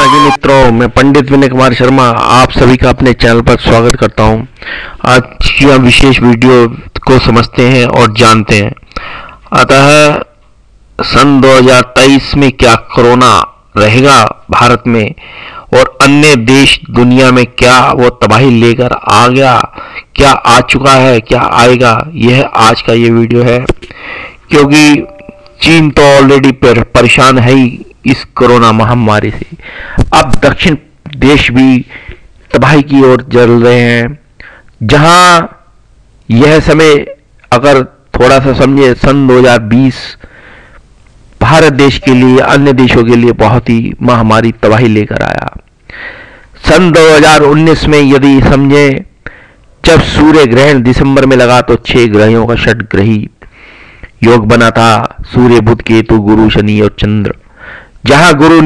रागी मित्रों, मैं पंडित विनय कुमार शर्मा आप सभी का अपने चैनल पर स्वागत करता हूं। आज की हम विशेष वीडियो को समझते हैं और जानते हैं। अतः सन 2023 में क्या कोरोना रहेगा भारत में और अन्य देश दुनिया में, क्या वो तबाही लेकर आ गया, क्या आ चुका है, क्या आएगा, यह आज का ये वीडियो है। क्योंकि चीन तो ऑलरेडी परेशान है ही इस कोरोना महामारी से। अब दक्षिण देश भी तबाही की ओर चल रहे हैं, जहां यह समय अगर थोड़ा सा समझे, सन 2020 भारत देश के लिए, अन्य देशों के लिए बहुत ही महामारी तबाही लेकर आया। सन 2019 में यदि समझे, जब सूर्य ग्रहण दिसंबर में लगा तो 6 ग्रहों का षटग्रही योग बना था, सूर्य, बुध, केतु, गुरु, शनि और चंद्र, जहां गुरु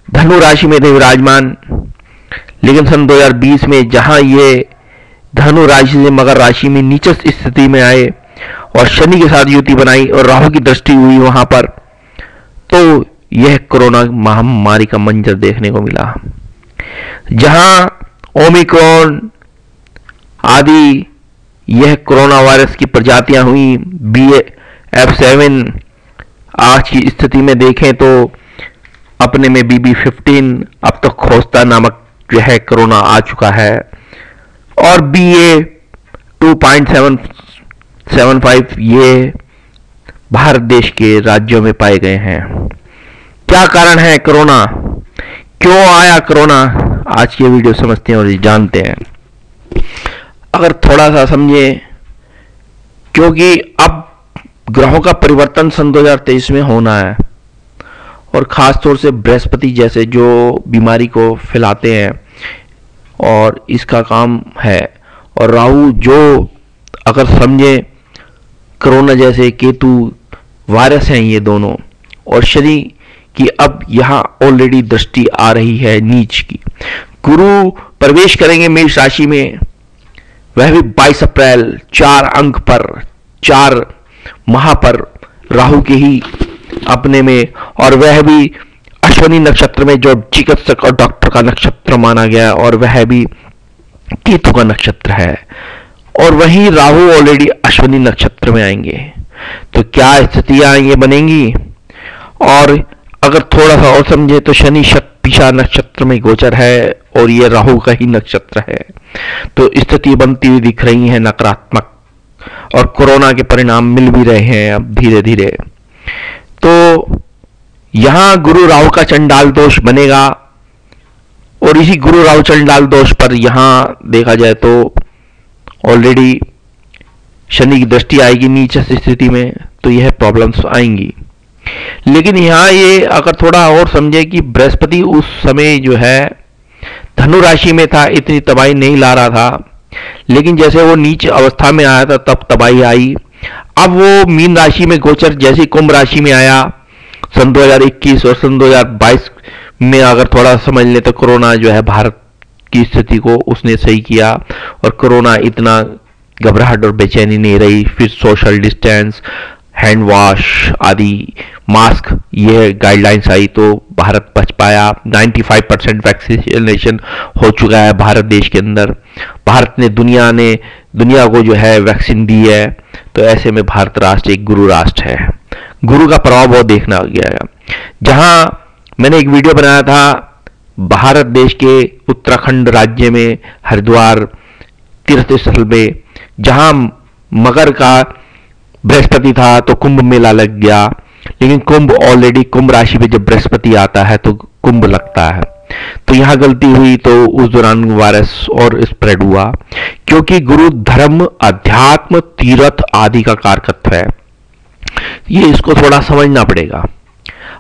धनु राशि में थे विराजमान। लेकिन सन 2020 में जहां ये धनु राशि से मकर राशि में नीचस्थ स्थिति में आए और शनि के साथ युति बनाई और राहु की दृष्टि हुई वहां पर, तो यह कोरोना महामारी का मंजर देखने को मिला, जहां ओमिक्रॉन आदि यह कोरोना वायरस की प्रजातियां हुई। BF7 आज की स्थिति में देखें तो अपने में BB15, अब तो खोस्ता नामक जो है कोरोना आ चुका है, और BA2.75 ये भारत देश के राज्यों में पाए गए हैं। क्या कारण है कोरोना, क्यों आया कोरोना, आज की वीडियो समझते हैं और जानते हैं। अगर थोड़ा सा समझे, क्योंकि अब ग्रहों का परिवर्तन सन 2023 में होना है, और ख़ास तौर से बृहस्पति जैसे जो बीमारी को फैलाते हैं और इसका काम है, और राहु जो अगर समझे कोरोना जैसे, केतु वायरस हैं ये दोनों, और शनि की अब यहाँ ऑलरेडी दृष्टि आ रही है नीच की। गुरु प्रवेश करेंगे मेष राशि में, वह भी 22 अप्रैल, 4 अंक पर, 4 माह पर राहु के ही अपने में, और वह भी अश्विनी नक्षत्र में, जो चिकित्सक और डॉक्टर का नक्षत्र माना गया, और वह भी केतु का नक्षत्र है, और वहीं राहु ऑलरेडी अश्विनी नक्षत्र में आएंगे। तो क्या स्थितियां ये बनेंगी। और अगर थोड़ा सा और समझे तो शनि शक्तिशाली नक्षत्र में गोचर है और ये राहु का ही नक्षत्र है, तो स्थिति बनती हुई दिख रही है नकारात्मक, और कोरोना के परिणाम मिल भी रहे हैं अब धीरे धीरे। तो यहां गुरु राहु का चंडाल दोष बनेगा, और इसी गुरु राहु चंडाल दोष पर यहां देखा जाए तो ऑलरेडी शनि की दृष्टि आएगी नीच स्थिति में, तो यह प्रॉब्लम्स आएंगी। लेकिन यहां ये अगर थोड़ा और समझे कि बृहस्पति उस समय जो है धनु राशि में था, इतनी तबाही नहीं ला रहा था, लेकिन जैसे वो नीच अवस्था में आया था तब तबाही आई। अब वो मीन राशि में गोचर जैसे कुंभ राशि में आया सन 2021 और सन 2022 में अगर थोड़ा समझ ले तो कोरोना जो है भारत की स्थिति को उसने सही किया, और कोरोना इतना घबराहट और बेचैनी नहीं रही। फिर सोशल डिस्टेंस, हैंड वॉश आदि, मास्क, ये गाइडलाइंस आई तो भारत बच पाया। 95% वैक्सीनेशन हो चुका है भारत देश के अंदर। भारत ने दुनिया को जो है वैक्सीन दी है, तो ऐसे में भारत राष्ट्र एक गुरु राष्ट्र है। गुरु का प्रभाव बहुत देखना गया है। जहां मैंने एक वीडियो बनाया था भारत देश के उत्तराखंड राज्य में हरिद्वार तीर्थ स्थल में, जहां मकर का बृहस्पति था तो कुंभ मेला लग गया, लेकिन कुंभ ऑलरेडी कुंभ राशि में जब बृहस्पति आता है तो कुंभ लगता है, तो यहां गलती हुई, तो उस दौरान वायरस और स्प्रेड हुआ। क्योंकि गुरु धर्म, अध्यात्म, तीर्थ आदि का कारकत्व है, ये इसको थोड़ा समझना पड़ेगा।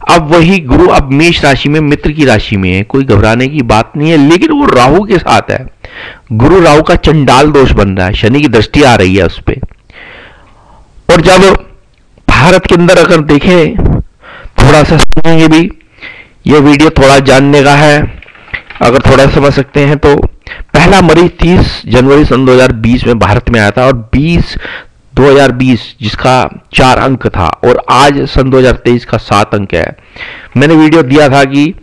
अब वही गुरु अब मेष राशि में, मित्र की राशि में है, कोई घबराने की बात नहीं है, लेकिन वो राहु के साथ है। गुरु राहु का चंडाल दोष बन रहा है, शनि की दृष्टि आ रही है उस पर। और जब भारत के अंदर अगर देखें, थोड़ा सा सुनेंगे भी, ये वीडियो थोड़ा जानने का है, अगर थोड़ा समझ सकते हैं तो। पहला मरीज 30 जनवरी सन 2020 में भारत में आया था, और 2020 जिसका 4 अंक था, और आज सन 2023 का 7 अंक है। मैंने वीडियो दिया था कि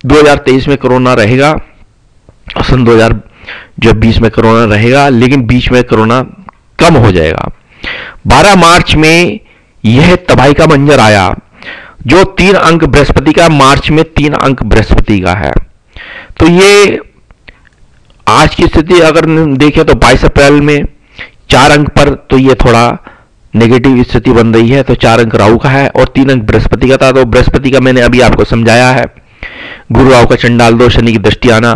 2023 में कोरोना रहेगा और सन 2020 में कोरोना रहेगा, लेकिन बीच में कोरोना कम हो जाएगा। 12 मार्च में यह तबाही का मंजर आया, जो 3 अंक बृहस्पति का, मार्च में 3 अंक बृहस्पति का है। तो ये आज की स्थिति अगर देखें तो 22 अप्रैल में 4 अंक पर, तो ये थोड़ा नेगेटिव स्थिति बन रही है। तो 4 अंक राहु का है और 3 अंक बृहस्पति का था। तो बृहस्पति का मैंने अभी आपको समझाया है, गुरु राहु का चंडाल दो, शनि की दृष्टि आना,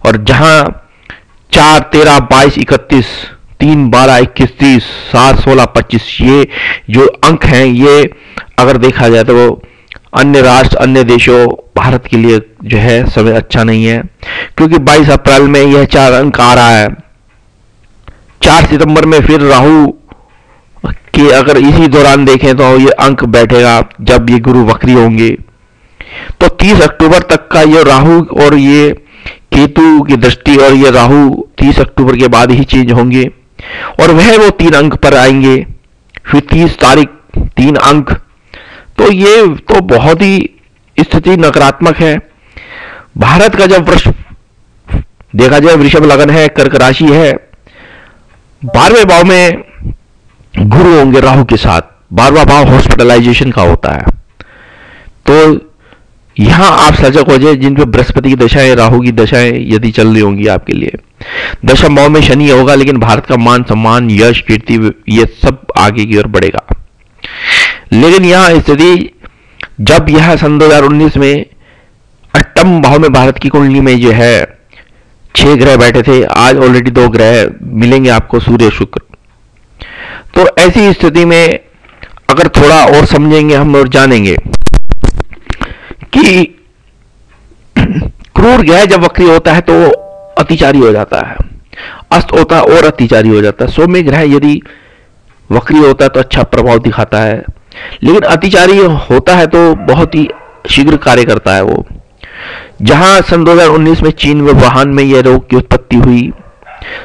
और जहां 4, 13, 22, 31, 3, 12, 21, 30, 7, 16, 25 ये जो अंक हैं, ये अगर देखा जाए तो अन्य राष्ट्र, अन्य देशों, भारत के लिए जो है समय अच्छा नहीं है, क्योंकि 22 अप्रैल में यह 4 अंक आ रहा है। 4 सितंबर में फिर राहु के अगर इसी दौरान देखें तो ये अंक बैठेगा जब ये गुरु वक्री होंगे। तो 30 अक्टूबर तक का ये राहु और ये केतु की दृष्टि और ये राहु 30 अक्टूबर के बाद ही चेंज होंगे और वो 3 अंक पर आएंगे। फिर 30 तारीख 3 अंक, तो ये तो बहुत ही स्थिति नकारात्मक है। भारत का जब वृष देखा जाए, वृषभ लगन है, कर्क राशि है, 12वें भाव में गुरु होंगे राहु के साथ। 12वां भाव हॉस्पिटलाइजेशन का होता है। तो यहां आप सजग हो जाए, जिन पे बृहस्पति की दशाएं, राहु की दशाएं यदि चल रही होंगी आपके लिए। 10वें भाव में शनि होगा, लेकिन भारत का मान सम्मान, यश, कीर्ति ये सब आगे की ओर बढ़ेगा। लेकिन यहां स्थिति जब यह सन 2019 में 8वें भाव में भारत की कुंडली में जो है 6 ग्रह बैठे थे, आज ऑलरेडी 2 ग्रह मिलेंगे आपको, सूर्य शुक्र। तो ऐसी स्थिति में अगर थोड़ा और समझेंगे हम और जानेंगे कि क्रूर ग्रह जब वक्री होता है तो अतिचारी हो जाता है, अस्त होता है और अतिचारी हो जाता है। सौम्य ग्रह यदि वक्री होता है तो अच्छा प्रभाव दिखाता है, लेकिन अतिचारी होता है तो बहुत ही शीघ्र कार्य करता है वो। जहां सन 2019 में चीन में वुहान में यह रोग की उत्पत्ति हुई,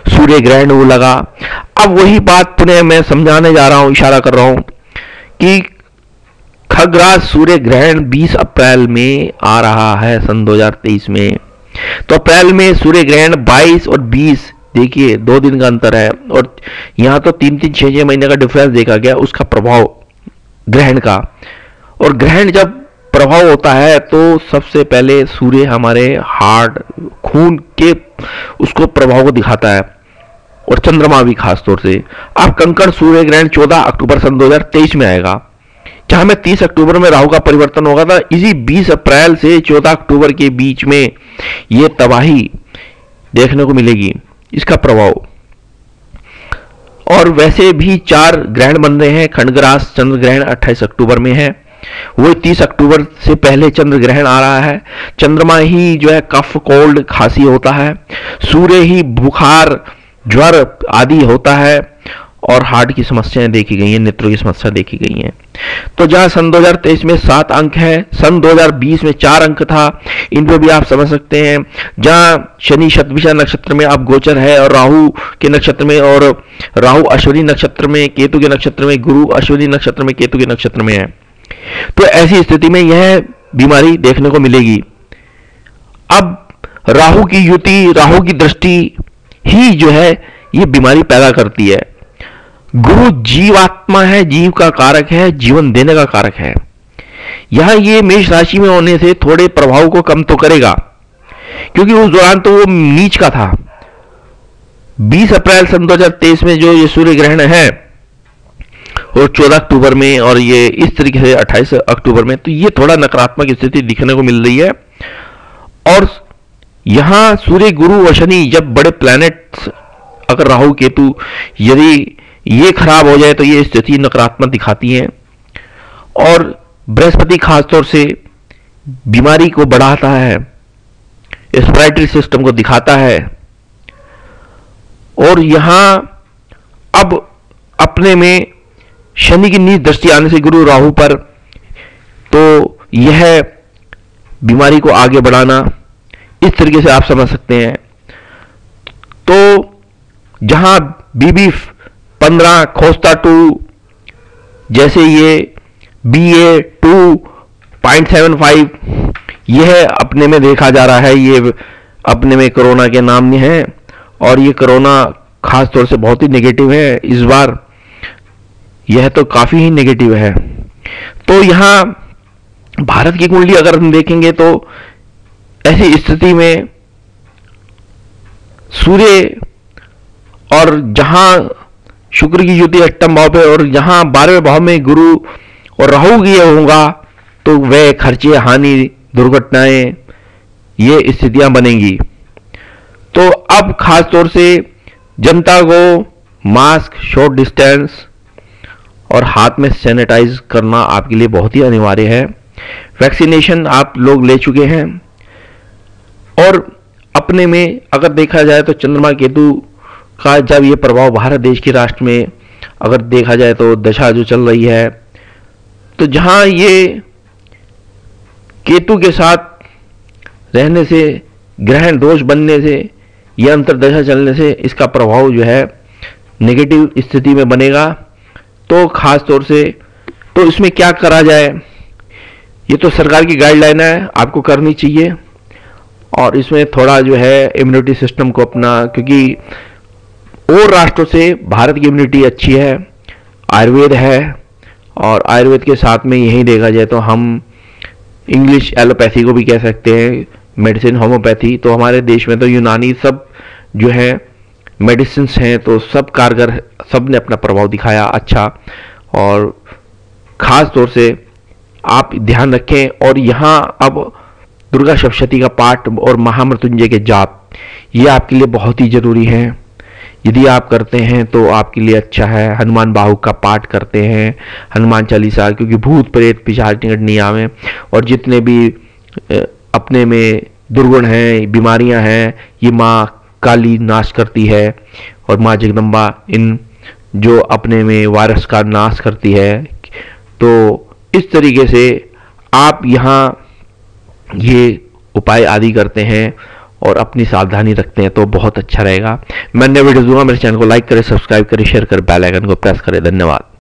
सूर्य ग्रहण वो लगा। अब वही बात पुनः मैं समझाने जा रहा हूं, इशारा कर रहा हूं कि खगराज सूर्य ग्रहण 20 अप्रैल में आ रहा है सन 2023 में। तो अप्रैल में सूर्य ग्रहण 22 और 20, देखिए 2 दिन का अंतर है, और यहां तो 3-3, 6-6 महीने का डिफरेंस देखा गया उसका प्रभाव ग्रहण का। और ग्रहण जब प्रभाव होता है तो सबसे पहले सूर्य हमारे हार्ट, खून के उसको प्रभाव को दिखाता है, और चंद्रमा भी खास तौर से। अब कंकड़ सूर्य ग्रहण 14 अक्टूबर सन 2023 में आएगा, जहां में 30 अक्टूबर में राहु का परिवर्तन होगा था। इसी 20 अप्रैल से 14 अक्टूबर के बीच में यह तबाही देखने को मिलेगी, इसका प्रभाव। और वैसे भी 4 ग्रहण बन रहे हैं। खंडग्रास चंद्र ग्रहण 28 अक्टूबर में है, वही 30 अक्टूबर से पहले चंद्र ग्रहण आ रहा है। चंद्रमा ही जो है कफ, कोल्ड, खांसी होता है, सूर्य ही बुखार, ज्वर आदि होता है, और हार्ट की समस्याएं देखी गई हैं, नेत्रों की समस्या देखी गई हैं। तो जहां सन 2023 में 7 अंक है, सन 2020 में 4 अंक था, इन पे भी आप समझ सकते हैं। जहां शनि शतभिषा नक्षत्र में अब गोचर है, और राहु के नक्षत्र में, और राहु अश्विनी नक्षत्र में, केतु के नक्षत्र में, गुरु अश्विनी नक्षत्र में, केतु के नक्षत्र में है। तो ऐसी स्थिति में यह बीमारी देखने को मिलेगी। अब राहु की युति, राहु की दृष्टि ही जो है ये बीमारी पैदा करती है। गुरु जीवात्मा है, जीव का कारक है, जीवन देने का कारक है। यहां ये मेष राशि में होने से थोड़े प्रभाव को कम तो करेगा, क्योंकि उस दौरान तो वो नीच का था। 20 अप्रैल सन 2023 में जो ये सूर्य ग्रहण है, और 14 अक्टूबर में, और ये इस तरीके से 28 अक्टूबर में, तो ये थोड़ा नकारात्मक स्थिति दिखने को मिल रही है। और यहां सूर्य, गुरु और शनि जब बड़े प्लैनेट्स, अगर राहु केतु यदि ये खराब हो जाए तो ये स्थिति नकारात्मक दिखाती है। और बृहस्पति खासतौर से बीमारी को बढ़ाता है, रेस्पिरेटरी सिस्टम को दिखाता है। और यहां अब अपने में शनि की नीच दृष्टि आने से गुरु राहु पर, तो यह बीमारी को आगे बढ़ाना, इस तरीके से आप समझ सकते हैं। तो जहां BB 15 खोस्ता 2, जैसे ये BA 2.75, यह अपने में देखा जा रहा है, ये अपने में कोरोना के नाम नहीं है, और ये कोरोना खास तौर से बहुत ही नेगेटिव है इस बार, यह तो काफी ही नेगेटिव है। तो यहां भारत की कुंडली अगर हम देखेंगे तो ऐसी स्थिति में सूर्य और जहां शुक्र की युति अष्टम भाव पे और जहां 12वें भाव में गुरु और राहु की होगा, तो वह खर्चे, हानि, दुर्घटनाएं, ये स्थितियां बनेंगी। तो अब खास तौर से जनता को मास्क, शॉर्ट डिस्टेंस और हाथ में सैनिटाइज करना आपके लिए बहुत ही अनिवार्य है। वैक्सीनेशन आप लोग ले चुके हैं, और अपने में अगर देखा जाए तो चंद्रमा केतु का जब ये प्रभाव भारत देश के राष्ट्र में अगर देखा जाए तो दशा जो चल रही है, तो जहां ये केतु के साथ रहने से, ग्रहण दोष बनने से, यह अंतर्दशा चलने से इसका प्रभाव जो है नेगेटिव स्थिति में बनेगा। तो खास तौर से तो इसमें क्या करा जाए, ये तो सरकार की गाइडलाइन है, आपको करनी चाहिए। और इसमें थोड़ा जो है इम्यूनिटी सिस्टम को अपना, क्योंकि और राष्ट्रों से भारत की इम्यूनिटी अच्छी है, आयुर्वेद है, और आयुर्वेद के साथ में यही देखा जाए तो हम इंग्लिश एलोपैथी को भी कह सकते हैं, मेडिसिन होम्योपैथी। तो हमारे देश में तो यूनानी सब जो है मेडिसिन हैं, तो सब कारगर, सब ने अपना प्रभाव दिखाया अच्छा। और ख़ास तौर से आप ध्यान रखें, और यहाँ अब दुर्गा सप्तशती का पाठ और महामृत्युंजय के जाप, ये आपके लिए बहुत ही ज़रूरी है। यदि आप करते हैं तो आपके लिए अच्छा है। हनुमान बाहुक का पाठ करते हैं, हनुमान चालीसा, क्योंकि भूत प्रेत पिशाच निकट नहीं आवे, और जितने भी अपने में दुर्गुण हैं, बीमारियां हैं, ये माँ काली नाश करती है, और माँ जगदम्बा इन जो अपने में वायरस का नाश करती है। तो इस तरीके से आप यहाँ ये उपाय आदि करते हैं और अपनी सावधानी रखते हैं तो बहुत अच्छा रहेगा। मैं अन्य वीडियो दूंगा, मेरे चैनल को लाइक करें, सब्सक्राइब करें, शेयर करें, बेल आइकन को प्रेस करें। धन्यवाद।